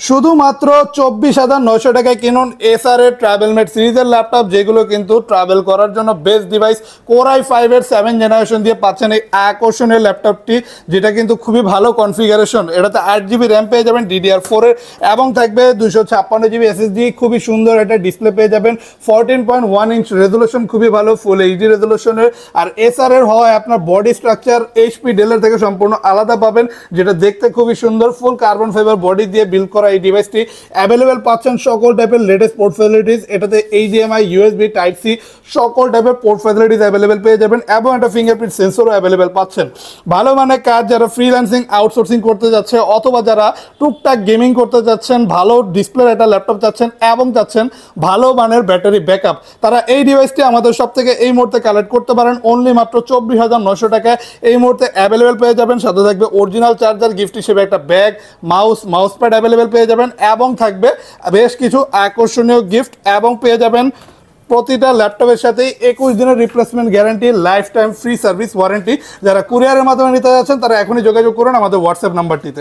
শুধুমাত্র 24,900 টাকায় কিনুন এসআর এর ট্রাভেলমেট সিরিজের ল্যাপটপ, যেগুলো কিন্তু ট্রাভেল করার জন্য বেস্ট ডিভাইস। কোর i5 এর 7 জেনারেশন দিয়ে পাচ্ছেন এই আকর্ষণীয় ল্যাপটপটি, যেটা কিন্তু খুবই ভালো কনফিগারেশন। এটাতে 8GB র্যাম পেয়ে যাবেন DDR4 এর, এবং থাকবে 256GB SSD। খুবই সুন্দর একটা ডিসপ্লে পেয়ে যাবেন, 14.1 ইঞ্চ রেজুলেশন, খুবই ভালো ফুল এইচডি রেজুলেশনের। আর এসআর এর হয় আপনার বডি স্ট্রাকচার এইচপি ডেলের থেকে সম্পূর্ণ আলাদা পাবেন, যেটা দেখতে খুবই সুন্দর। ফুল কার্বন ফাইবার বডি দিয়ে বিল্ড করা এই ডিভাইসটি অ্যাভেলেবেল পাচ্ছেন সকল টাইপের লেটেস্ট পোর্ট ফ্যাসিলিটিস। এটাতে HDMI, USB, Type-C সকল টাইপের পোর্ট ফ্যাসিলিটিস অ্যাভেলেবেল পেয়ে যাবেন, এবং একটা ফিঙ্গারপ্রিন্ট সেন্সরও অ্যাভেলেবেল পাচ্ছেন। ভালো মানের কাজ যারা ফ্রিল্যান্সিং আউটসোর্সিং করতে যাচ্ছে, অথবা যারা টুকটাক গেমিং করতে যাচ্ছেন, ভালো ডিসপ্লের একটা ল্যাপটপ চাচ্ছেন এবং চাচ্ছেন ভালো মানের ব্যাটারি ব্যাকআপ, তারা এই ডিভাইসটি আমাদের সব থেকে এই মুহূর্তে কালেক্ট করতে পারেন। অনলি মাত্র 24,900 টাকায় এই মুহূর্তে অ্যাভেলেবেল পেয়ে যাবেন। সাথে থাকবে অরিজিনাল চার্জার, গিফট হিসেবে একটা ব্যাগ, মাউস প্যাড অ্যাভেলেবেল পেয়ে যাবেন, এবং থাকবে বেশ কিছু আকর্ষণীয় গিফট, এবং পেয়ে যাবেন প্রতিটা ল্যাপটপের সাথেই 21 দিনের replacement guarantee, life time free service warranty. যারা কুরিয়ারের মাধ্যমে নিতে যাচ্ছেন তারা এখনই যোগাযোগ করুন আমাদের হোয়াটসঅ্যাপ নাম্বারটিতে।